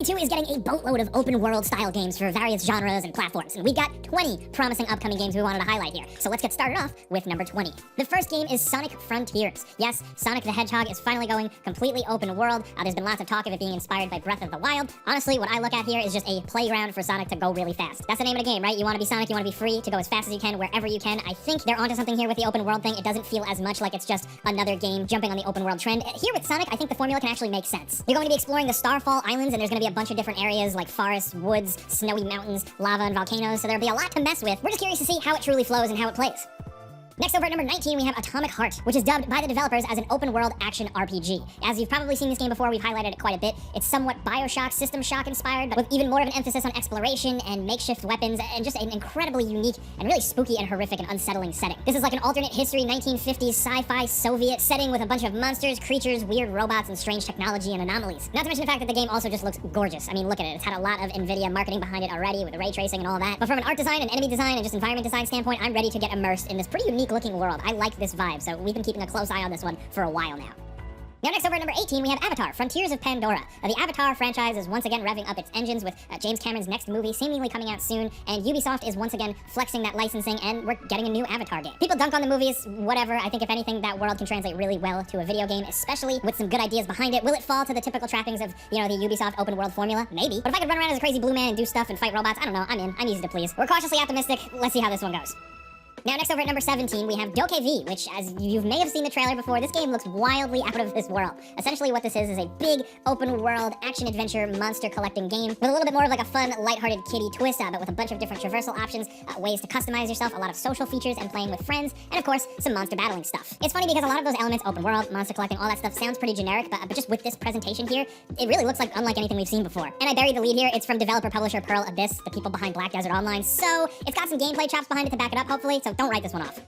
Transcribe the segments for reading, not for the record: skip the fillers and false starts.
2022 is getting a boatload of open-world style games for various genres and platforms, and we've got 20 promising upcoming games we wanted to highlight here. So let's get started off with number 20. The first game is Sonic Frontiers. Yes, Sonic the Hedgehog is finally going completely open world. There's been lots of talk of it being inspired by Breath of the Wild. Honestly, what I look at here is just a playground for Sonic to go really fast. That's the name of the game, right? You want to be Sonic, you want to be free to go as fast as you can, wherever you can. I think they're onto something here with the open world thing. It doesn't feel as much like it's just another game jumping on the open world trend. Here with Sonic, I think the formula can actually make sense. You're going to be exploring the Starfall Islands, and there's going to be a bunch of different areas like forests, woods, snowy mountains, lava, and volcanoes, so there'll be a lot to mess with. We're just curious to see how it truly flows and how it plays. Next over at number 19, we have Atomic Heart, which is dubbed by the developers as an open-world action RPG. As you've probably seen this game before, we've highlighted it quite a bit. It's somewhat Bioshock, System Shock inspired, but with even more of an emphasis on exploration and makeshift weapons, and just an incredibly unique and really spooky and horrific and unsettling setting. This is like an alternate history 1950s sci-fi Soviet setting with a bunch of monsters, creatures, weird robots, and strange technology and anomalies. Not to mention the fact that the game also just looks gorgeous. I mean, look at it. It's had a lot of NVIDIA marketing behind it already with the ray tracing and all that. But from an art design and enemy design and just environment design standpoint, I'm ready to get immersed in this pretty unique looking world. I like this vibe, so we've been keeping a close eye on this one for a while now. Now next over at number 18, we have Avatar, Frontiers of Pandora. The Avatar franchise is once again revving up its engines with James Cameron's next movie seemingly coming out soon, and Ubisoft is once again flexing that licensing, and we're getting a new Avatar game. People dunk on the movies, whatever. I think if anything, that world can translate really well to a video game, especially with some good ideas behind it. Will it fall to the typical trappings of, the Ubisoft open world formula? Maybe. But if I could run around as a crazy blue man and do stuff and fight robots, I don't know, I'm in. I'm easy to please. We're cautiously optimistic. Let's see how this one goes. Now next over at number 17, we have DokeV, which, as you may have seen the trailer before, this game looks wildly out of this world. Essentially what this is a big, open-world, action-adventure, monster-collecting game with a little bit more of like a fun, lighthearted kiddie twist, but with a bunch of different traversal options, ways to customize yourself, a lot of social features, and playing with friends, and of course, some monster battling stuff. It's funny because a lot of those elements, open world, monster collecting, all that stuff sounds pretty generic, but just with this presentation here, it really looks like unlike anything we've seen before. And I buried the lead here. It's from developer-publisher Pearl Abyss, the people behind Black Desert Online, so it's got some gameplay chops behind it to back it up, hopefully, so don't write this one off.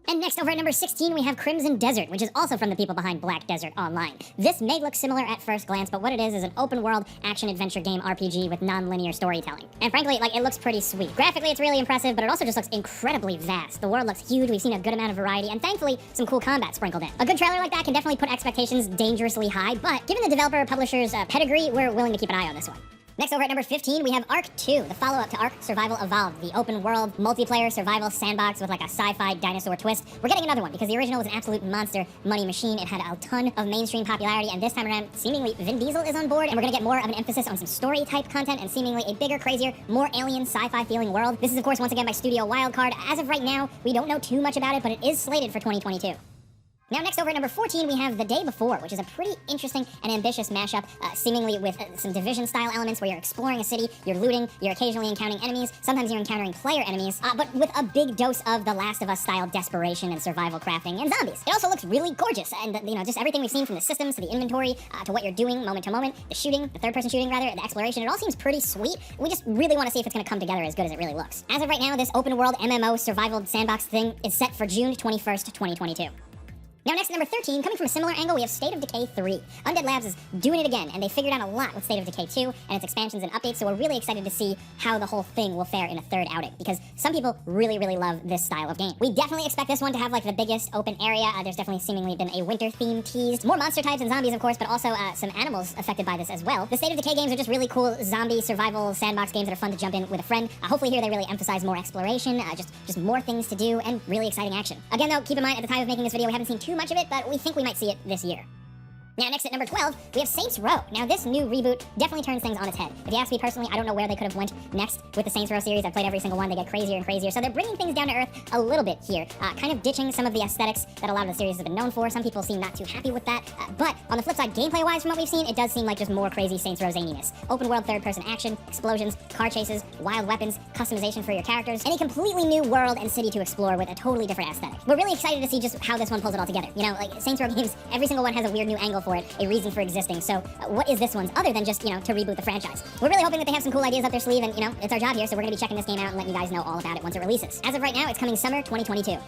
And next over at number 16, we have Crimson Desert, which is also from the people behind Black Desert Online. This may look similar at first glance, but what it is an open-world action-adventure game RPG with non-linear storytelling. And frankly, it looks pretty sweet. Graphically, it's really impressive, but it also just looks incredibly vast. The world looks huge, we've seen a good amount of variety, and thankfully, some cool combat sprinkled in. A good trailer like that can definitely put expectations dangerously high, but given the developer-publisher's pedigree, we're willing to keep an eye on this one. Next over at number 15, we have Ark 2, the follow-up to Ark Survival Evolved, the open-world, multiplayer survival sandbox with a sci-fi dinosaur twist. We're getting another one because the original was an absolute monster money machine. It had a ton of mainstream popularity, and this time around, seemingly Vin Diesel is on board, and we're gonna get more of an emphasis on some story-type content and seemingly a bigger, crazier, more alien sci-fi feeling world. This is, of course, once again by Studio Wildcard. As of right now, we don't know too much about it, but it is slated for 2022. Now next over at number 14, we have The Day Before, which is a pretty interesting and ambitious mashup, seemingly with some Division-style elements where you're exploring a city, you're looting, you're occasionally encountering enemies, sometimes you're encountering player enemies, but with a big dose of The Last of Us-style desperation and survival crafting and zombies. It also looks really gorgeous, and just everything we've seen from the systems to the inventory to what you're doing moment to moment, the shooting, the third-person shooting rather, the exploration, it all seems pretty sweet. We just really want to see if it's going to come together as good as it really looks. As of right now, this open-world MMO survival sandbox thing is set for June 21st, 2022. Now next at number 13, coming from a similar angle, we have State of Decay 3. Undead Labs is doing it again, and they figured out a lot with State of Decay 2 and its expansions and updates, so we're really excited to see how the whole thing will fare in a third outing, because some people really, really love this style of game. We definitely expect this one to have the biggest open area. There's definitely seemingly been a winter theme teased. More monster types and zombies, of course, but also some animals affected by this as well. The State of Decay games are just really cool zombie survival sandbox games that are fun to jump in with a friend. Hopefully here they really emphasize more exploration, just more things to do, and really exciting action. Again though, keep in mind at the time of making this video, we haven't seen too much of it, but we think we might see it this year. Now next at number 12, we have Saints Row. Now this new reboot definitely turns things on its head. If you ask me personally, I don't know where they could have went next with the Saints Row series. I've played every single one. They get crazier and crazier. So they're bringing things down to earth a little bit here, kind of ditching some of the aesthetics that a lot of the series has been known for. Some people seem not too happy with that. But on the flip side, gameplay-wise from what we've seen, it does seem like just more crazy Saints Row zaniness. Open world third-person action, explosions, car chases, wild weapons, customization for your characters, and a completely new world and city to explore with a totally different aesthetic. We're really excited to see just how this one pulls it all together. Saints Row games, every single one has a weird new angle for it, a reason for existing. So what is this one's other than just, to reboot the franchise? We're really hoping that they have some cool ideas up their sleeve, and, it's our job here, so we're going to be checking this game out and letting you guys know all about it once it releases. As of right now, it's coming summer 2022.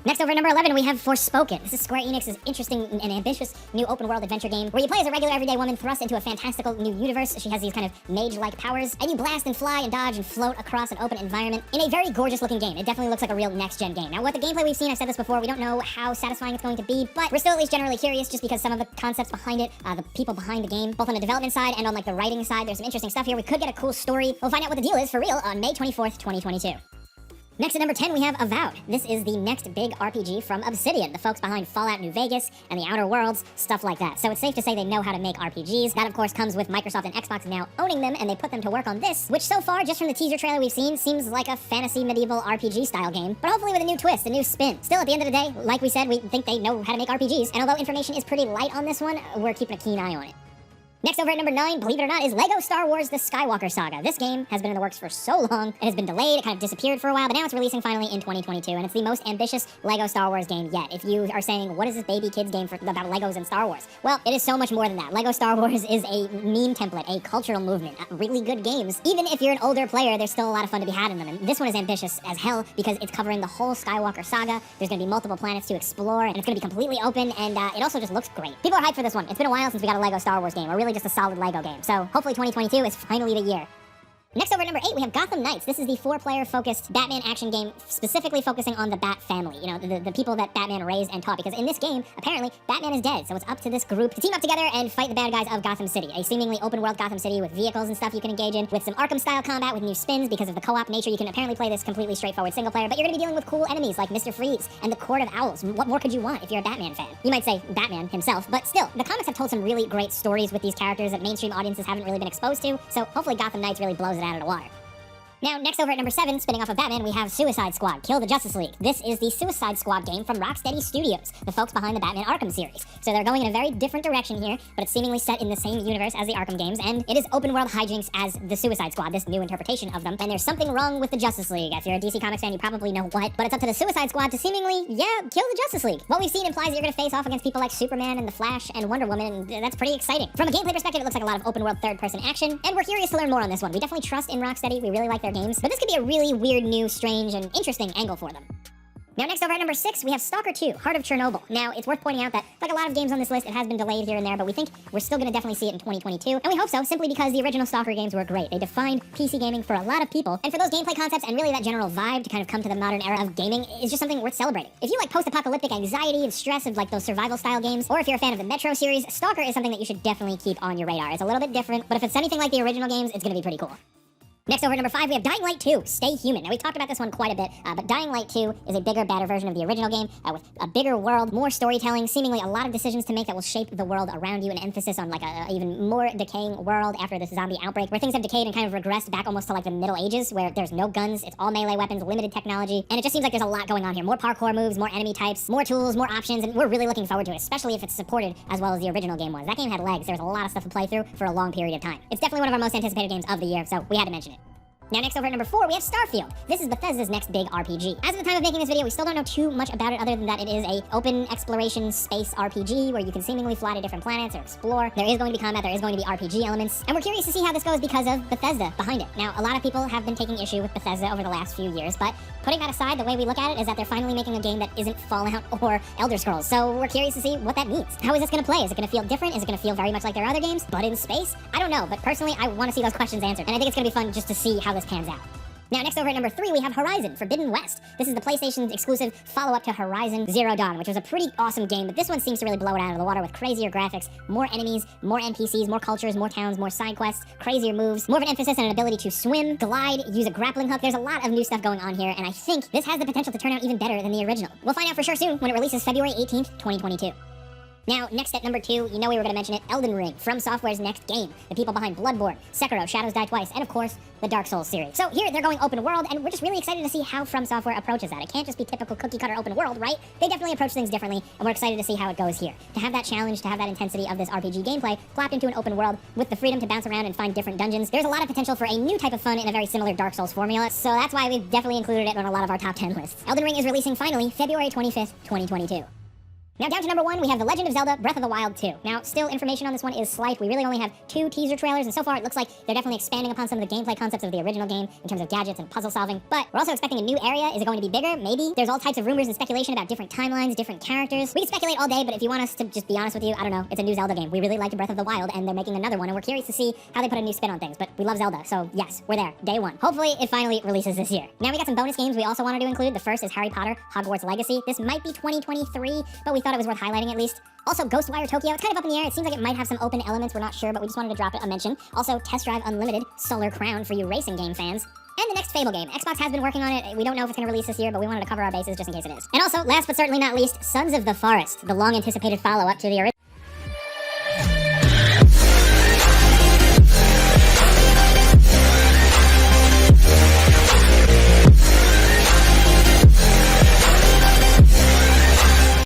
Next over at number 11, we have Forspoken. This is Square Enix's interesting and ambitious new open-world adventure game where you play as a regular everyday woman thrust into a fantastical new universe. She has these kind of mage-like powers, and you blast and fly and dodge and float across an open environment in a very gorgeous-looking game. It definitely looks like a real next-gen game. Now, what the gameplay we've seen, I've said this before, we don't know how satisfying it's going to be, but we're still at least generally curious just because some of the concepts behind it, the people behind the game, both on the development side and on like the writing side, there's some interesting stuff here. We could get a cool story. We'll find out what the deal is for real on May 24th, 2022. Next at number 10, we have Avowed. This is the next big RPG from Obsidian, the folks behind Fallout New Vegas and the Outer Worlds, stuff like that. So it's safe to say they know how to make RPGs. That, of course, comes with Microsoft and Xbox now owning them, and they put them to work on this, which so far, just from the teaser trailer we've seen, seems like a fantasy medieval RPG-style game, but hopefully with a new twist, a new spin. Still, at the end of the day, like we said, we think they know how to make RPGs, and although information is pretty light on this one, we're keeping a keen eye on it. Next over at number 9, believe it or not, is LEGO Star Wars The Skywalker Saga. This game has been in the works for so long. It has been delayed, it kind of disappeared for a while, but now it's releasing finally in 2022, and it's the most ambitious LEGO Star Wars game yet. If you are saying, what is this baby kids game about Legos and Star Wars? Well, it is so much more than that. LEGO Star Wars is a meme template, a cultural movement, really good games. Even if you're an older player, there's still a lot of fun to be had in them, and this one is ambitious as hell because it's covering the whole Skywalker Saga. There's going to be multiple planets to explore, and it's going to be completely open, and it also just looks great. People are hyped for this one. It's been a while since we got a LEGO Star Wars game, or really just a solid LEGO game. So hopefully 2022 is finally the year. Next over at number 8, we have Gotham Knights. This is the 4-player focused Batman action game, specifically focusing on the Bat family, you know, the people that Batman raised and taught, because in this game, apparently, Batman is dead, so it's up to this group to team up together and fight the bad guys of Gotham City, a seemingly open-world Gotham City with vehicles and stuff you can engage in, with some Arkham-style combat with new spins. Because of the co-op nature, you can apparently play this completely straightforward single-player, but you're going to be dealing with cool enemies like Mr. Freeze and the Court of Owls. What more could you want if you're a Batman fan? You might say Batman himself, but still, the comics have told some really great stories with these characters that mainstream audiences haven't really been exposed to, so hopefully Gotham Knights really blows it out of the water. Now, next over at number 7, spinning off of Batman, we have Suicide Squad, Kill the Justice League. This is the Suicide Squad game from Rocksteady Studios, the folks behind the Batman Arkham series. So they're going in a very different direction here, but it's seemingly set in the same universe as the Arkham games, and it is open-world hijinks as the Suicide Squad, this new interpretation of them. And there's something wrong with the Justice League. If you're a DC Comics fan, you probably know what, but it's up to the Suicide Squad to seemingly, kill the Justice League. What we've seen implies that you're going to face off against people like Superman and the Flash and Wonder Woman, and that's pretty exciting. From a gameplay perspective, it looks like a lot of open-world third-person action, and we're curious to learn more on this one. We definitely trust in Rocksteady, we really like their games, but this could be a really weird, new, strange, and interesting angle for them. Now, next over at number 6, we have Stalker 2, Heart of Chernobyl. Now, it's worth pointing out that, like a lot of games on this list, it has been delayed here and there, but we think we're still going to definitely see it in 2022, and we hope so, simply because the original Stalker games were great. They defined PC gaming for a lot of people, and for those gameplay concepts and really that general vibe to kind of come to the modern era of gaming is just something worth celebrating. If you like post-apocalyptic anxiety and stress of like those survival-style games, or if you're a fan of the Metro series, Stalker is something that you should definitely keep on your radar. It's a little bit different, but if it's anything like the original games, it's going to be pretty cool. Next over at number 5, we have Dying Light 2, Stay Human. Now, we talked about this one quite a bit, but Dying Light 2 is a bigger, badder version of the original game, with a bigger world, more storytelling, seemingly a lot of decisions to make that will shape the world around you, and emphasis on like a even more decaying world after this zombie outbreak, where things have decayed and kind of regressed back almost to like the Middle Ages, where there's no guns, it's all melee weapons, limited technology, and it just seems like there's a lot going on here. More parkour moves, more enemy types, more tools, more options, and we're really looking forward to it, especially if it's supported as well as the original game was. That game had legs. There was a lot of stuff to play through for a long period of time. It's definitely one of our most anticipated games of the year, so we had to mention it. Now, next over at number 4, we have Starfield. This is Bethesda's next big RPG. As of the time of making this video, we still don't know too much about it other than that it is a open exploration space RPG where you can seemingly fly to different planets or explore. There is going to be combat, there is going to be RPG elements, and we're curious to see how this goes because of Bethesda behind it. Now, a lot of people have been taking issue with Bethesda over the last few years, but putting that aside, the way we look at it is that they're finally making a game that isn't Fallout or Elder Scrolls, so we're curious to see what that means. How is this going to play? Is it going to feel different? Is it going to feel very much like their other games, but in space? I don't know, but personally, I want to see those questions answered, and I think it's going to be fun just to see how this pans out. Now, next over at number 3, we have Horizon Forbidden West. This is the PlayStation's exclusive follow-up to Horizon Zero Dawn, which was a pretty awesome game, but this one seems to really blow it out of the water with crazier graphics, more enemies, more NPCs, more cultures, more towns, more side quests, crazier moves, more of an emphasis on an ability to swim, glide, use a grappling hook. There's a lot of new stuff going on here, and I think this has the potential to turn out even better than the original. We'll find out for sure soon when it releases February 18th, 2022. Now, next at number 2, you know we were going to mention it, Elden Ring, From Software's next game. The people behind Bloodborne, Sekiro, Shadows Die Twice, and of course, the Dark Souls series. So here, they're going open world, and we're just really excited to see how From Software approaches that. It can't just be typical cookie-cutter open world, right? They definitely approach things differently, and we're excited to see how it goes here. To have that challenge, to have that intensity of this RPG gameplay plopped into an open world with the freedom to bounce around and find different dungeons, there's a lot of potential for a new type of fun in a very similar Dark Souls formula, so that's why we've definitely included it on a lot of our top 10 lists. Elden Ring is releasing finally February 25th, 2022. Now down to number 1, we have The Legend of Zelda Breath of the Wild 2. Now, still information on this one is slight. We really only have 2 teaser trailers, and so far it looks like they're definitely expanding upon some of the gameplay concepts of the original game in terms of gadgets and puzzle solving. But we're also expecting a new area. Is it going to be bigger? Maybe. There's all types of rumors and speculation about different timelines, different characters. We can speculate all day, but if you want us to just be honest with you, I don't know. It's a new Zelda game. We really liked Breath of the Wild, and they're making another one, and we're curious to see how they put a new spin on things. But we love Zelda, so yes, we're there. Day 1. Hopefully, it finally releases this year. Now we got some bonus games we also wanted to include. The first is Harry Potter Hogwarts Legacy. This might be 2023, but we thought it was worth highlighting at least. Also, Ghostwire Tokyo, it's kind of up in the air. It seems like it might have some open elements, we're not sure, but we just wanted to drop it a mention. Also, Test Drive Unlimited, Solar Crown for you racing game fans. And the next Fable game. Xbox has been working on it. We don't know if it's going to release this year, but we wanted to cover our bases just in case it is. And also, last but certainly not least, Sons of the Forest, the long-anticipated follow-up to the original.